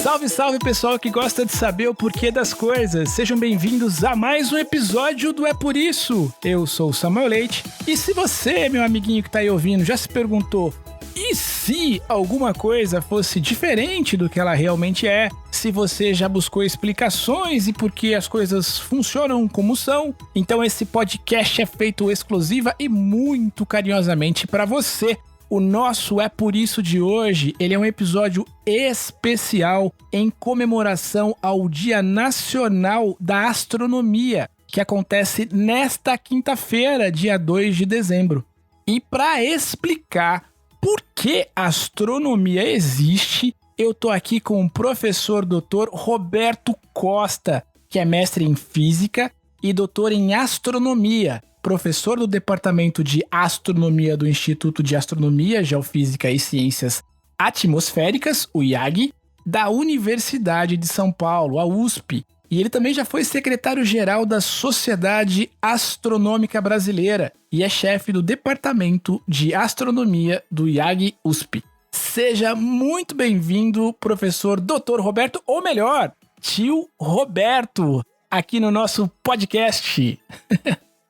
Salve, salve pessoal que gosta de saber o porquê das coisas. Sejam bem-vindos a mais um episódio do É Por Isso. Eu sou o Samuel Leite e se você, meu amiguinho que tá aí ouvindo, já se perguntou e se alguma coisa fosse diferente do que ela realmente é, se você já buscou explicações e por que as coisas funcionam como são, então esse podcast é feito exclusiva e muito carinhosamente para você. O nosso É Por Isso de hoje, ele é um episódio especial em comemoração ao Dia Nacional da Astronomia, que acontece nesta quinta-feira, dia 2 de dezembro. E para explicar por que a astronomia existe, eu tô aqui com o professor Dr. Roberto Costa, que é mestre em física e doutor em astronomia, professor do Departamento de Astronomia do Instituto de Astronomia, Geofísica e Ciências Atmosféricas, o IAG, da Universidade de São Paulo, a USP. E ele também já foi secretário-geral da Sociedade Astronômica Brasileira e é chefe do Departamento de Astronomia do IAG USP. Seja muito bem-vindo, professor Dr. Roberto, ou melhor, tio Roberto, aqui no nosso podcast.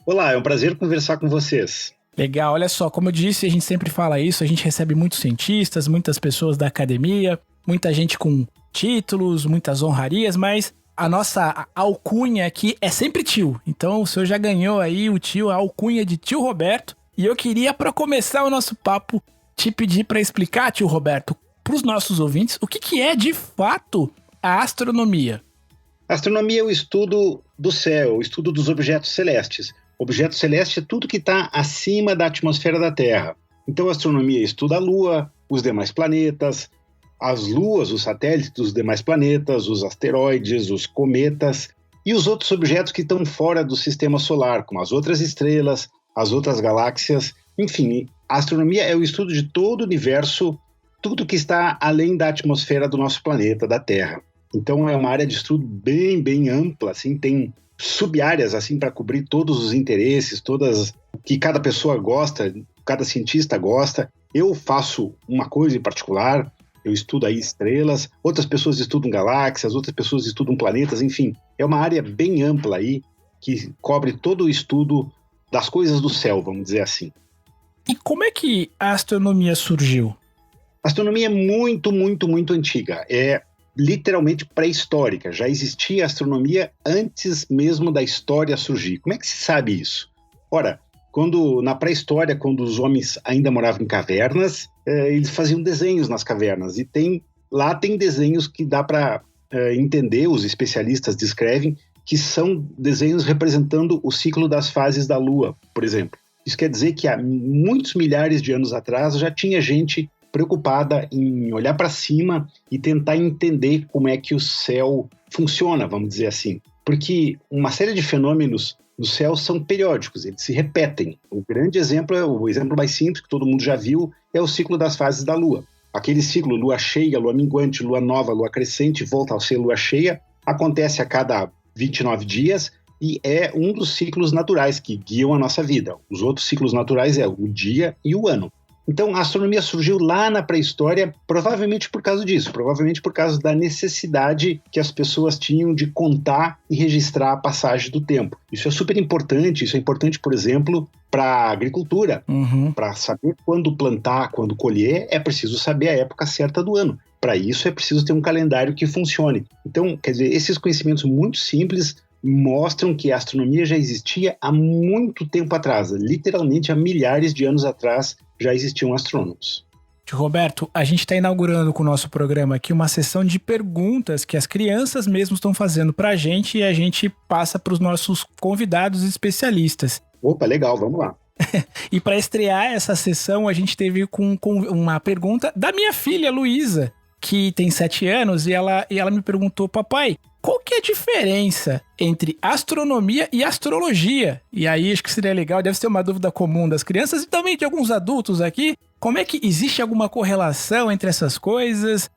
Olá, é um prazer conversar com vocês. Legal, olha só, como eu disse, a gente sempre fala isso, a gente recebe muitos cientistas, muitas pessoas da academia, muita gente com títulos, muitas honrarias, mas a nossa alcunha aqui é sempre tio. Então o senhor já ganhou aí a alcunha de tio Roberto. E eu queria, para começar o nosso papo, te pedir para explicar, tio Roberto, para os nossos ouvintes, o que é de fato a astronomia. A astronomia é o estudo do céu, o estudo dos objetos celestes. Objeto celeste é tudo que está acima da atmosfera da Terra. Então a astronomia estuda a Lua, os demais planetas, as luas, os satélites dos demais planetas, os asteroides, os cometas e os outros objetos que estão fora do sistema solar, como as outras estrelas, as outras galáxias. Enfim, a astronomia é o estudo de todo o universo, tudo que está além da atmosfera do nosso planeta, da Terra. Então é uma área de estudo bem ampla, assim, tem sub-áreas assim, para cobrir todos os interesses, todas que cada pessoa gosta, cada cientista gosta. Eu faço uma coisa em particular, eu estudo aí estrelas, outras pessoas estudam galáxias, outras pessoas estudam planetas, enfim. É uma área bem ampla aí, que cobre todo o estudo das coisas do céu, vamos dizer assim. E como é que a astronomia surgiu? A astronomia é muito antiga, é literalmente pré-histórica. Já existia astronomia antes mesmo da história surgir. Como é que se sabe isso? Ora, na pré-história, quando os homens ainda moravam em cavernas, eles faziam desenhos nas cavernas. E lá tem desenhos que dá para entender, os especialistas descrevem, que são desenhos representando o ciclo das fases da Lua, por exemplo. Isso quer dizer que há muitos milhares de anos atrás já tinha gente preocupada em olhar para cima e tentar entender como é que o céu funciona, vamos dizer assim. Porque uma série de fenômenos no céu são periódicos, eles se repetem. O grande exemplo, o exemplo mais simples, que todo mundo já viu, é o ciclo das fases da Lua. Aquele ciclo, lua cheia, lua minguante, lua nova, lua crescente, volta a ser lua cheia, acontece a cada 29 dias e é um dos ciclos naturais que guiam a nossa vida. Os outros ciclos naturais é o dia e o ano. Então, a astronomia surgiu lá na pré-história, provavelmente por causa disso, provavelmente por causa da necessidade que as pessoas tinham de contar e registrar a passagem do tempo. Isso é super importante, isso é importante, por exemplo, para a agricultura. Para saber quando plantar, quando colher, é preciso saber a época certa do ano. Para isso, é preciso ter um calendário que funcione. Então, quer dizer, esses conhecimentos muito simples mostram que a astronomia já existia há muito tempo atrás, literalmente há milhares de anos atrás já existiam astrônomos. Roberto, a gente está inaugurando com o nosso programa aqui uma sessão de perguntas que as crianças mesmo estão fazendo para a gente e a gente passa para os nossos convidados especialistas. Opa, legal, vamos lá. E para estrear essa sessão, a gente teve com uma pergunta da minha filha, Luísa, que tem 7 anos, e ela me perguntou: papai, qual que é a diferença entre astronomia e astrologia? E aí acho que seria legal, deve ser uma dúvida comum das crianças e também de alguns adultos aqui. Como é que existe alguma correlação entre essas coisas?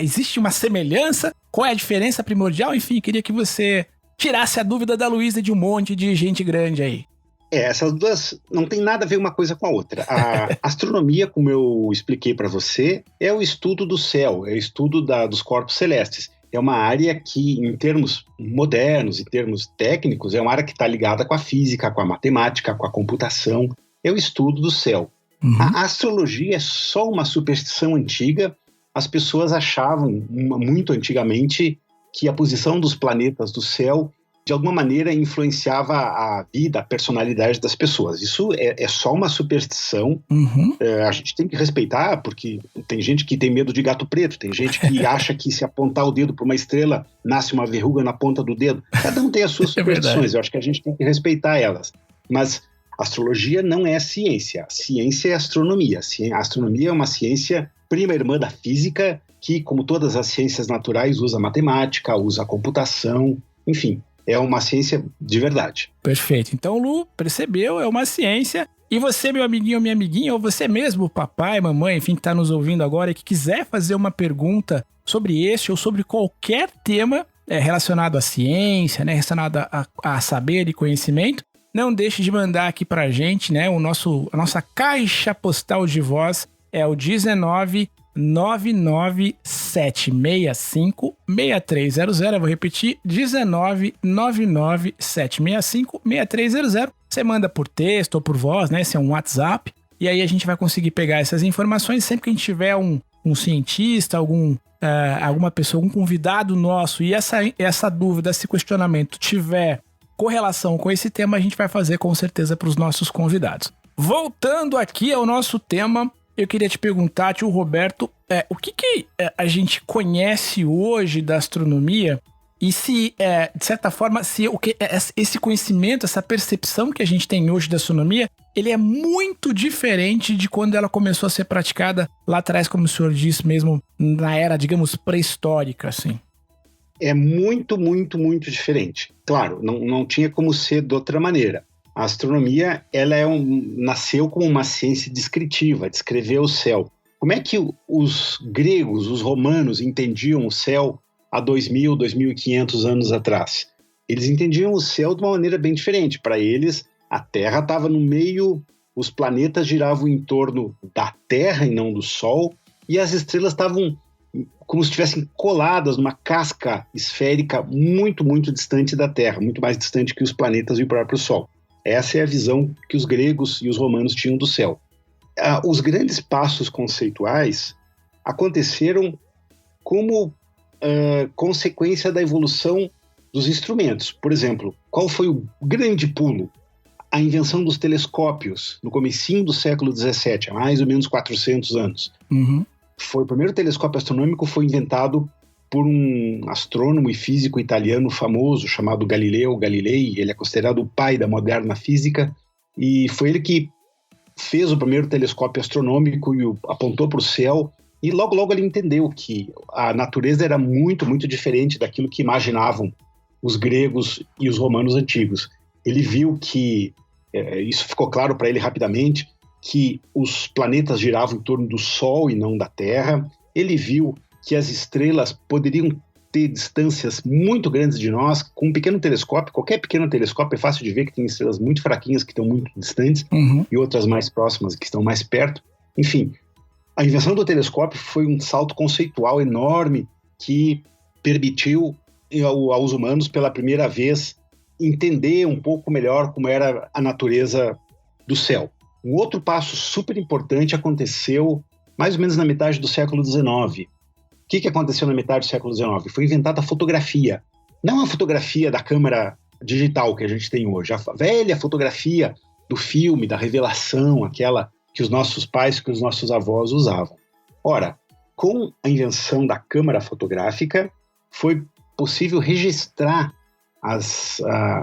Existe uma semelhança? Qual é a diferença primordial? Enfim, queria que você tirasse a dúvida da Luísa e de um monte de gente grande aí. Essas duas não tem nada a ver uma coisa com a outra. A astronomia, como eu expliquei para você, é o estudo do céu, é o estudo dos corpos celestes. É uma área que, em termos modernos, em termos técnicos, é uma área que está ligada com a física, com a matemática, com a computação. É o estudo do céu. Uhum. A astrologia é só uma superstição antiga. As pessoas achavam, muito antigamente, que a posição dos planetas do céu, de alguma maneira, influenciava a vida, a personalidade das pessoas. Isso é só uma superstição. Uhum. A gente tem que respeitar, porque tem gente que tem medo de gato preto, tem gente que acha que se apontar o dedo para uma estrela, nasce uma verruga na ponta do dedo. Cada um tem as suas superstições, eu acho que a gente tem que respeitar elas. Mas astrologia não é ciência. A ciência é astronomia. A astronomia é uma ciência prima irmã da física, que, como todas as ciências naturais, usa matemática, usa computação, enfim. É uma ciência de verdade. Perfeito. Então, Lu, percebeu, é uma ciência. E você, meu amiguinho ou minha amiguinha, ou você mesmo, papai, mamãe, enfim, que está nos ouvindo agora e que quiser fazer uma pergunta sobre este ou sobre qualquer tema relacionado à ciência, né, relacionado a saber e conhecimento, não deixe de mandar aqui para a gente, né, a nossa caixa postal de voz é o 1999765-6300. Eu vou repetir, 1999765-6300. Você manda por texto ou por voz, né? Se é um WhatsApp. E aí a gente vai conseguir pegar essas informações. Sempre que a gente tiver um cientista, alguma pessoa, algum convidado nosso, e essa dúvida, esse questionamento tiver correlação com esse tema, a gente vai fazer com certeza para os nossos convidados. Voltando aqui ao nosso tema, eu queria te perguntar, tio Roberto, o que a gente conhece hoje da astronomia e se, de certa forma, esse conhecimento, essa percepção que a gente tem hoje da astronomia, ele é muito diferente de quando ela começou a ser praticada lá atrás, como o senhor disse mesmo, na era, digamos, pré-histórica, assim. É muito, muito, muito diferente. Claro, não tinha como ser de outra maneira. A astronomia, ela nasceu como uma ciência descritiva, descrever o céu. Como é que os gregos, os romanos entendiam o céu há 2.000, 2.500 anos atrás? Eles entendiam o céu de uma maneira bem diferente. Para eles, a Terra estava no meio, os planetas giravam em torno da Terra e não do Sol, e as estrelas estavam como se estivessem coladas numa casca esférica muito, muito distante da Terra, muito mais distante que os planetas e o próprio Sol. Essa é a visão que os gregos e os romanos tinham do céu. Os grandes passos conceituais aconteceram como consequência da evolução dos instrumentos. Por exemplo, qual foi o grande pulo? A invenção dos telescópios no comecinho do século XVII, há mais ou menos 400 anos. Uhum. O primeiro telescópio astronômico foi inventado por um astrônomo e físico italiano famoso chamado Galileo Galilei. Ele é considerado o pai da moderna física e foi ele que fez o primeiro telescópio astronômico e apontou para o céu, e logo logo ele entendeu que a natureza era muito, muito diferente daquilo que imaginavam os gregos e os romanos antigos. Ele viu que, isso ficou claro para ele rapidamente, que os planetas giravam em torno do Sol e não da Terra. Ele viu que as estrelas poderiam ter distâncias muito grandes de nós. Com um pequeno telescópio, qualquer pequeno telescópio, é fácil de ver que tem estrelas muito fraquinhas que estão muito distantes, uhum, e outras mais próximas que estão mais perto. Enfim, a invenção do telescópio foi um salto conceitual enorme que permitiu aos humanos, pela primeira vez, entender um pouco melhor como era a natureza do céu. Um outro passo super importante aconteceu mais ou menos na metade do século XIX. O que aconteceu na metade do século XIX? Foi inventada a fotografia. Não a fotografia da câmera digital que a gente tem hoje, a velha fotografia do filme, da revelação, aquela que os nossos pais, que os nossos avós usavam. Ora, com a invenção da câmera fotográfica, foi possível registrar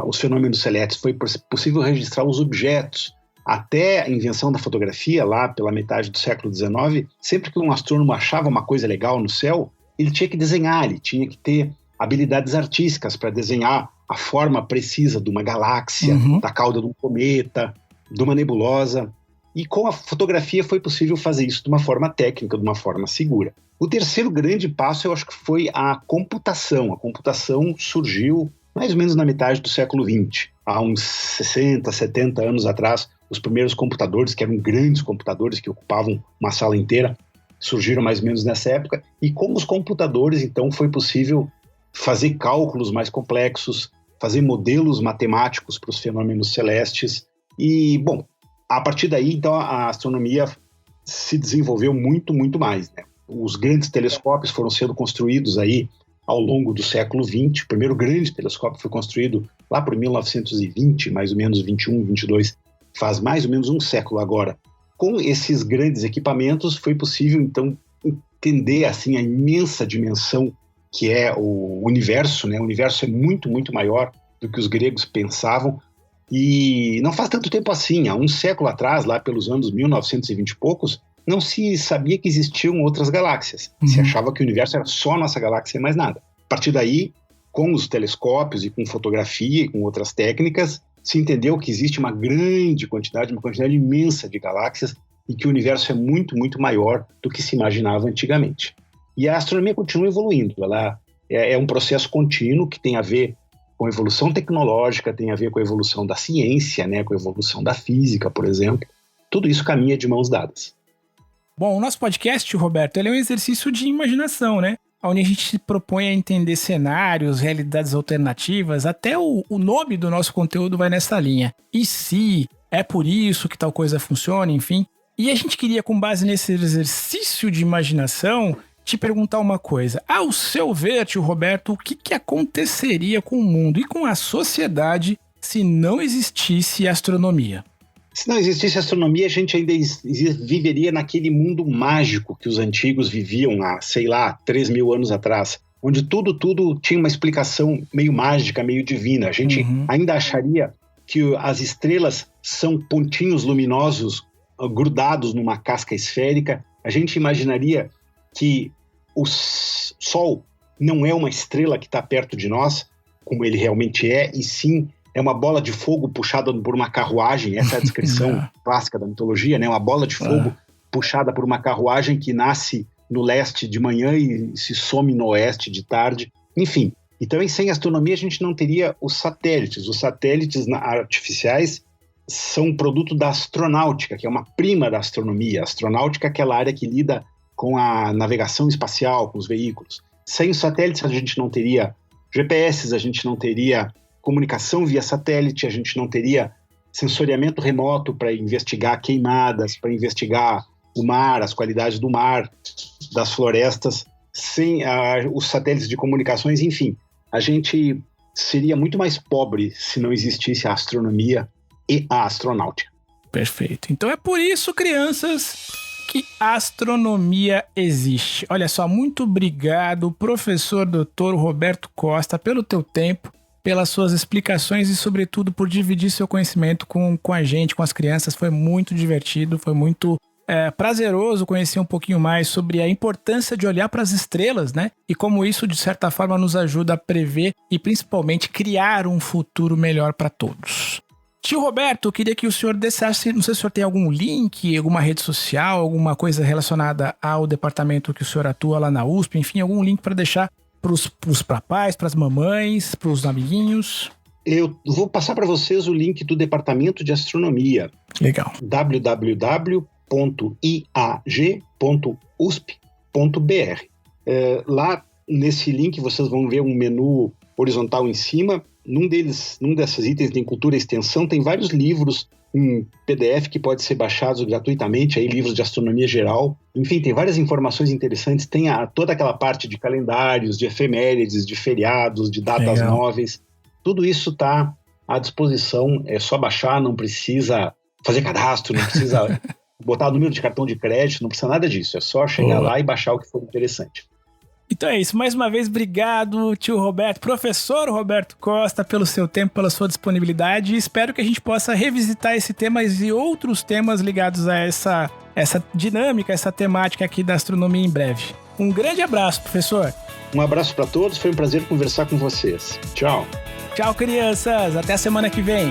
os fenômenos celestes, foi possível registrar os objetos. Até a invenção da fotografia, lá pela metade do século XIX, sempre que um astrônomo achava uma coisa legal no céu, ele tinha que desenhar, ele tinha que ter habilidades artísticas para desenhar a forma precisa de uma galáxia, uhum, da cauda de um cometa, de uma nebulosa. E com a fotografia foi possível fazer isso de uma forma técnica, de uma forma segura. O terceiro grande passo, eu acho que foi a computação. A computação surgiu mais ou menos na metade do século XX. Há uns 60, 70 anos atrás, os primeiros computadores, que eram grandes computadores que ocupavam uma sala inteira, surgiram mais ou menos nessa época. E com os computadores, então, foi possível fazer cálculos mais complexos, fazer modelos matemáticos para os fenômenos celestes. E, bom, a partir daí, então, a astronomia se desenvolveu muito, muito mais, né? Os grandes telescópios foram sendo construídos aí ao longo do século XX. O primeiro grande telescópio foi construído lá por 1920, mais ou menos 21, 22, faz mais ou menos um século agora. Com esses grandes equipamentos, foi possível, então, entender assim, a imensa dimensão que é o universo, né? O universo é muito, muito maior do que os gregos pensavam. E não faz tanto tempo assim, há um século atrás, lá pelos anos 1920 e poucos, não se sabia que existiam outras galáxias. Se achava que o universo era só a nossa galáxia e mais nada. A partir daí, com os telescópios e com fotografia e com outras técnicas, se entendeu que existe uma quantidade imensa de galáxias e que o universo é muito, muito maior do que se imaginava antigamente. E a astronomia continua evoluindo. Ela é um processo contínuo que tem a ver com a evolução tecnológica, tem a ver com a evolução da ciência, né, com a evolução da física, por exemplo. Tudo isso caminha de mãos dadas. Bom, o nosso podcast, Roberto, ele é um exercício de imaginação, né? Onde a gente se propõe a entender cenários, realidades alternativas, até o nome do nosso conteúdo vai nessa linha. E se é por isso que tal coisa funciona, enfim. E a gente queria, com base nesse exercício de imaginação, te perguntar uma coisa. Ao seu ver, tio Roberto, o que aconteceria com o mundo e com a sociedade se não existisse astronomia? Se não existisse astronomia, a gente ainda viveria naquele mundo mágico que os antigos viviam há, 3.000 anos atrás, onde tudo tinha uma explicação meio mágica, meio divina. A gente ainda acharia que as estrelas são pontinhos luminosos grudados numa casca esférica. A gente imaginaria que o Sol não é uma estrela que está perto de nós, como ele realmente é, e sim é uma bola de fogo puxada por uma carruagem. Essa é a descrição clássica da mitologia, né? Uma bola de fogo puxada por uma carruagem que nasce no leste de manhã e se some no oeste de tarde. Enfim, então sem astronomia a gente não teria os satélites. Os satélites artificiais são produto da astronáutica, que é uma prima da astronomia. A astronáutica é aquela área que lida com a navegação espacial, com os veículos. Sem os satélites a gente não teria GPS, a gente não teria comunicação via satélite, a gente não teria sensoriamento remoto para investigar queimadas, para investigar o mar, as qualidades do mar, das florestas, sem os satélites de comunicações, enfim. A gente seria muito mais pobre se não existisse a astronomia e a astronáutica. Perfeito. Então é por isso, crianças, que a astronomia existe. Olha só, muito obrigado, professor Dr. Roberto Costa, pelo teu tempo, pelas suas explicações e, sobretudo, por dividir seu conhecimento com a gente, com as crianças. Foi muito divertido, foi muito prazeroso conhecer um pouquinho mais sobre a importância de olhar para as estrelas, né? E como isso, de certa forma, nos ajuda a prever e, principalmente, criar um futuro melhor para todos. Tio Roberto, eu queria que o senhor deixasse, não sei se o senhor tem algum link, alguma rede social, alguma coisa relacionada ao departamento que o senhor atua lá na USP, enfim, algum link para deixar para os papais, para as mamães, para os amiguinhos. Eu vou passar para vocês o link do Departamento de Astronomia. Legal. www.iag.usp.br. Lá nesse link vocês vão ver um menu horizontal em cima. Num desses itens tem cultura e extensão, tem vários livros em PDF que podem ser baixados gratuitamente, aí livros de astronomia geral. Enfim, tem várias informações interessantes, tem toda aquela parte de calendários, de efemérides, de feriados, de datas móveis. Tudo isso está à disposição, é só baixar, não precisa fazer cadastro, não precisa botar o número de cartão de crédito, não precisa nada disso, é só chegar lá e baixar o que for interessante. Então é isso, mais uma vez, obrigado, tio Roberto, professor Roberto Costa, pelo seu tempo, pela sua disponibilidade, e espero que a gente possa revisitar esse tema e outros temas ligados a essa dinâmica, essa temática aqui da astronomia em breve. Um grande abraço, professor. Um abraço para todos, foi um prazer conversar com vocês. Tchau. Tchau, crianças, até a semana que vem.